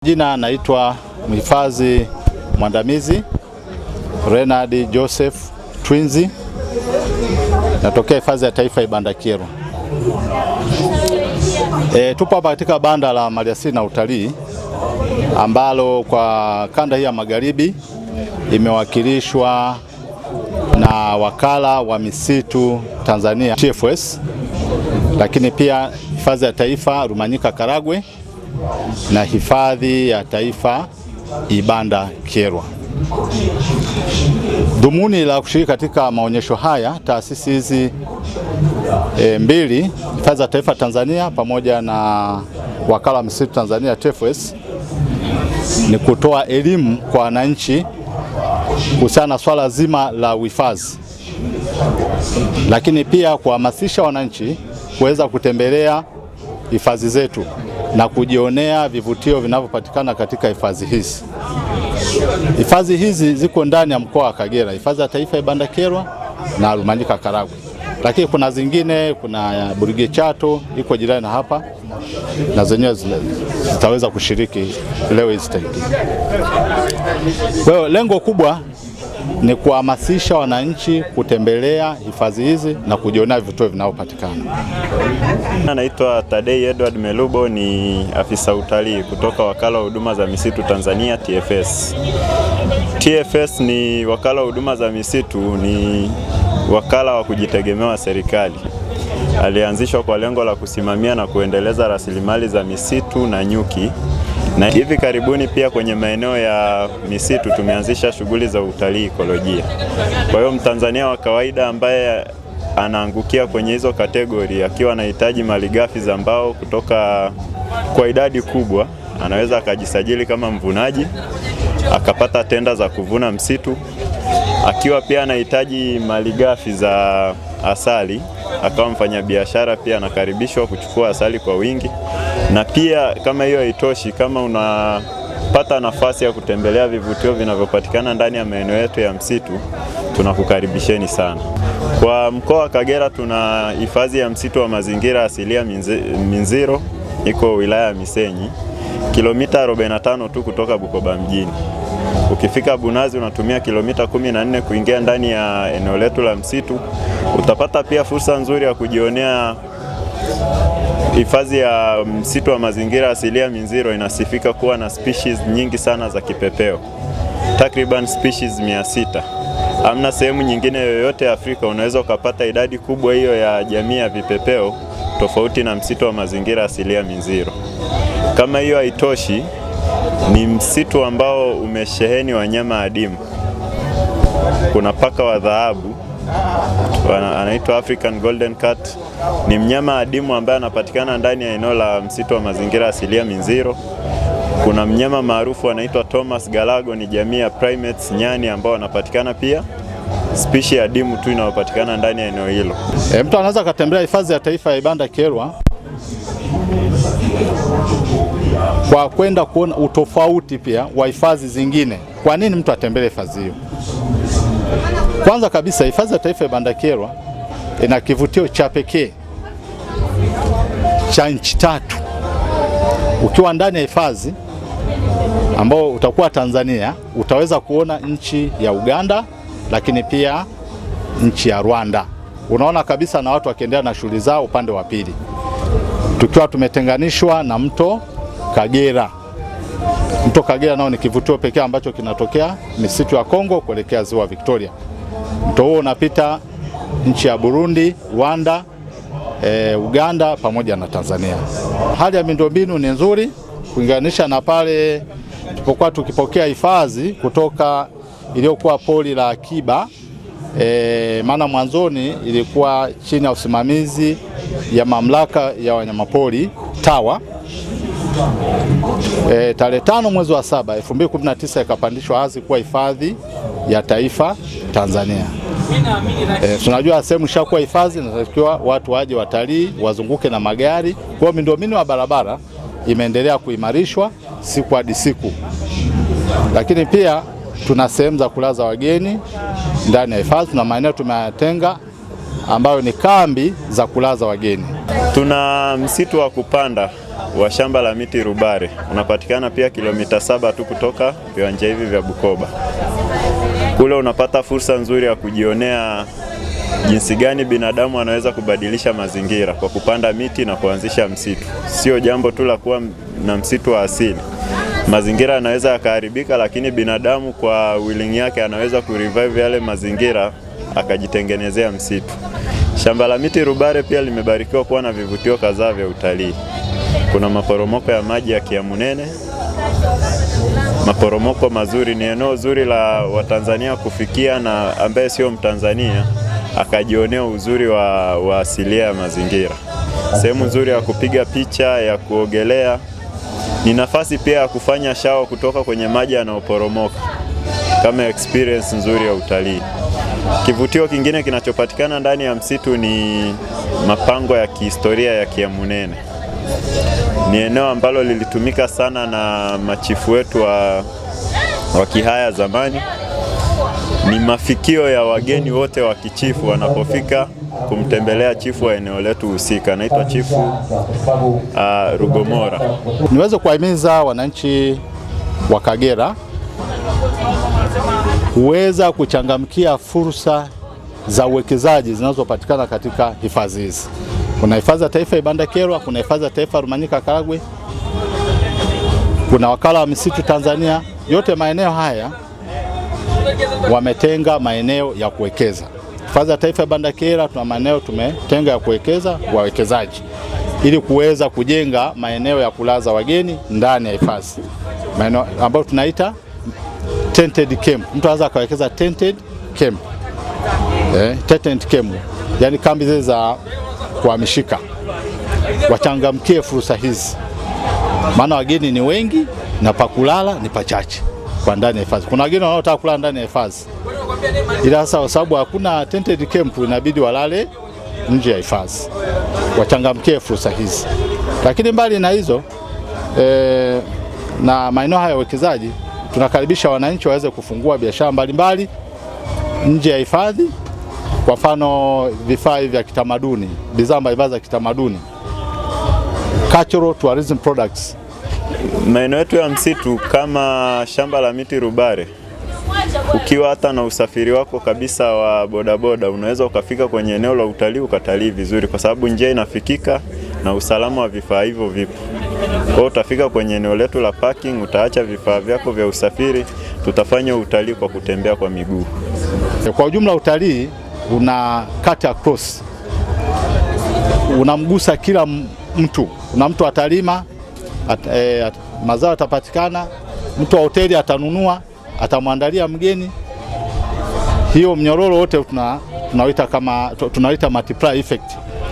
Jina naitwa mhifadhi mwandamizi Renard Joseph Twinzi, natokea hifadhi ya taifa Ibanda Kyerwa. Tupo hapa katika banda la maliasili na utalii ambalo kwa kanda hii ya magharibi imewakilishwa na wakala wa misitu Tanzania TFS, lakini pia hifadhi ya taifa Rumanyika Karagwe na hifadhi ya taifa Ibanda Kyerwa. Dhumuni la kushiriki katika maonyesho haya, taasisi hizi mbili, hifadhi ya taifa Tanzania pamoja na wakala wa misitu Tanzania TFS, ni kutoa elimu kwa wananchi kuhusiana na swala zima la uhifadhi, lakini pia kuhamasisha wananchi kuweza kutembelea hifadhi zetu na kujionea vivutio vinavyopatikana katika hifadhi hizi. Hifadhi hizi ziko ndani ya mkoa wa Kagera, hifadhi ya taifa Ibanda Kyerwa na Rumanyika Karagwe, lakini kuna zingine, kuna Burigi Chato iko jirani na hapa, na zenyewe zitaweza kushiriki leo hizi taiki. Kwa hiyo lengo kubwa ni kuhamasisha wananchi kutembelea hifadhi hizi na kujionea vivutio vinavyopatikana. Naitwa Tadei Edward Melubo, ni afisa utalii kutoka wakala wa huduma za misitu Tanzania TFS. TFS ni wakala wa huduma za misitu, ni wakala wa kujitegemea wa serikali. Alianzishwa kwa lengo la kusimamia na kuendeleza rasilimali za misitu na nyuki, na hivi karibuni pia kwenye maeneo ya misitu tumeanzisha shughuli za utalii ekolojia. Kwa hiyo Mtanzania wa kawaida ambaye anaangukia kwenye hizo kategori akiwa anahitaji malighafi za mbao kutoka kwa idadi kubwa, anaweza akajisajili kama mvunaji akapata tenda za kuvuna msitu. Akiwa pia anahitaji malighafi za asali akawa mfanyabiashara, pia anakaribishwa kuchukua asali kwa wingi. Na pia kama hiyo haitoshi, kama unapata nafasi ya kutembelea vivutio vinavyopatikana ndani ya maeneo yetu ya msitu, tunakukaribisheni sana. Kwa mkoa wa Kagera tuna hifadhi ya msitu wa mazingira asilia Minziro, iko wilaya ya Misenyi, kilomita 45 tu kutoka Bukoba mjini. Ukifika Bunazi unatumia kilomita 14 kuingia ndani ya eneo letu la msitu. Utapata pia fursa nzuri ya kujionea hifadhi ya msitu wa mazingira asilia Minziro. Inasifika kuwa na species nyingi sana za kipepeo, takriban species 600. Hamna sehemu nyingine yoyote Afrika unaweza ukapata idadi kubwa hiyo ya jamii ya vipepeo tofauti na msitu wa mazingira asilia Minziro. Kama hiyo haitoshi, ni msitu ambao umesheheni wanyama adimu. Kuna paka wa dhahabu anaitwa African Golden Cat, ni mnyama adimu ambaye anapatikana ndani ya eneo la msitu wa mazingira asilia Minziro. Kuna mnyama maarufu anaitwa Thomas Galago, ni jamii ya primates, nyani, ambao wanapatikana pia, species adimu tu inayopatikana ndani ya eneo hilo. Mtu anaweza kutembelea hifadhi ya taifa ya Ibanda Kyerwa kwa kwenda kuona utofauti pia wa hifadhi zingine. Kwa nini mtu atembelee hifadhi hiyo? Kwanza kabisa, hifadhi ya taifa Ibanda Kyerwa ina kivutio cha pekee cha nchi tatu. Ukiwa ndani ya hifadhi ambao utakuwa Tanzania, utaweza kuona nchi ya Uganda, lakini pia nchi ya Rwanda. Unaona kabisa na watu wakiendelea na shughuli zao upande wa pili. Tukiwa tumetenganishwa na mto Kagera. Mto Kagera nao ni kivutio pekee ambacho kinatokea misitu ya Kongo kuelekea ziwa Victoria. Mto huo unapita nchi ya Burundi, Rwanda, Uganda pamoja na Tanzania. Hali ya miundombinu ni nzuri kulinganisha na pale tulipokuwa tukipokea hifadhi kutoka iliyokuwa pori la akiba. Maana mwanzoni ilikuwa chini ya usimamizi ya mamlaka ya wanyamapori TAWA. Tarehe 5 mwezi wa 7 2019 ikapandishwa hadhi kuwa hifadhi ya taifa Tanzania. Tunajua sehemu ishakuwa hifadhi, inatakiwa watu waje watalii, wazunguke na magari. Kwa hiyo miundombinu ya barabara imeendelea kuimarishwa siku hadi siku, lakini pia tuna sehemu za kulaza wageni ndani ya hifadhi na maeneo tumeyatenga ambayo ni kambi za kulaza wageni. Tuna msitu wa kupanda wa shamba la miti Rubare unapatikana pia kilomita 7 tu kutoka viwanja hivi vya Bukoba. Kule unapata fursa nzuri ya kujionea jinsi gani binadamu anaweza kubadilisha mazingira kwa kupanda miti na kuanzisha msitu. Sio jambo tu la kuwa na msitu wa asili. Mazingira yanaweza yakaharibika, lakini binadamu kwa willing yake anaweza kurevive yale mazingira akajitengenezea msitu. Shamba la miti Rubare pia limebarikiwa kuwa na vivutio kadhaa vya utalii. Kuna maporomoko ya maji ya Kiamunene. Maporomoko mazuri, ni eneo zuri la Watanzania kufikia na ambaye sio Mtanzania akajionea uzuri wa asilia ya mazingira. Sehemu nzuri ya kupiga picha, ya kuogelea. Ni nafasi pia ya kufanya shawa kutoka kwenye maji yanayoporomoka kama experience nzuri ya utalii. Kivutio kingine kinachopatikana ndani ya msitu ni mapango ya kihistoria ya Kiamunene. Ni eneo ambalo lilitumika sana na machifu wetu wa Kihaya zamani. Ni mafikio ya wageni wote wa kichifu wanapofika kumtembelea chifu wa eneo letu husika, anaitwa Chifu Rugomora. Niweze kuwahimiza wananchi wa Kagera kuweza kuchangamkia fursa za uwekezaji zinazopatikana katika hifadhi hizi. Kuna hifadhi ya taifa Ibandakerwa, kuna hifadhi ya taifa Rumanyika Karagwe, kuna wakala wa misitu Tanzania. Yote maeneo haya wametenga maeneo ya kuwekeza. Hifadhi ya taifa Ibandakerwa tuna maeneo tumetenga ya kuwekeza wawekezaji ili kuweza kujenga maeneo ya kulaza wageni ndani ya hifadhi, maeneo ambayo tunaita tented camp. Mtu anaweza akawekeza tented camp. Tented camp, yani kambi zile za kuhamishika. Wachangamkie fursa hizi, maana wageni ni wengi na pakulala ni pachache kwa ndani ya hifadhi. Kuna wageni wanaotaka kulala ndani ya hifadhi, ila sasa kwa sababu hakuna tented camp inabidi walale nje ya hifadhi. Wachangamkie fursa hizi. Lakini mbali na hizo na maeneo haya ya uwekezaji, tunakaribisha wananchi waweze kufungua biashara mbalimbali nje ya hifadhi. Kwa mfano vifaa vya kitamaduni, bidhaa mbalimbali za kitamaduni, cultural tourism products. Maeneo yetu ya msitu kama shamba la miti Rubare, ukiwa hata na usafiri wako kabisa wa bodaboda, unaweza ukafika kwenye eneo la utalii ukatalii vizuri, kwa sababu njia inafikika na usalama wa vifaa hivyo vipo. Kwa hiyo utafika kwenye eneo letu la parking, utaacha vifaa vyako vya usafiri, tutafanya utalii kwa kutembea kwa miguu. Kwa ujumla utalii una cut across, unamgusa kila mtu. Kuna mtu atalima, mazao yatapatikana, mtu wa hoteli atanunua, atamwandalia mgeni. Hiyo mnyororo wote tunaita multiply effect.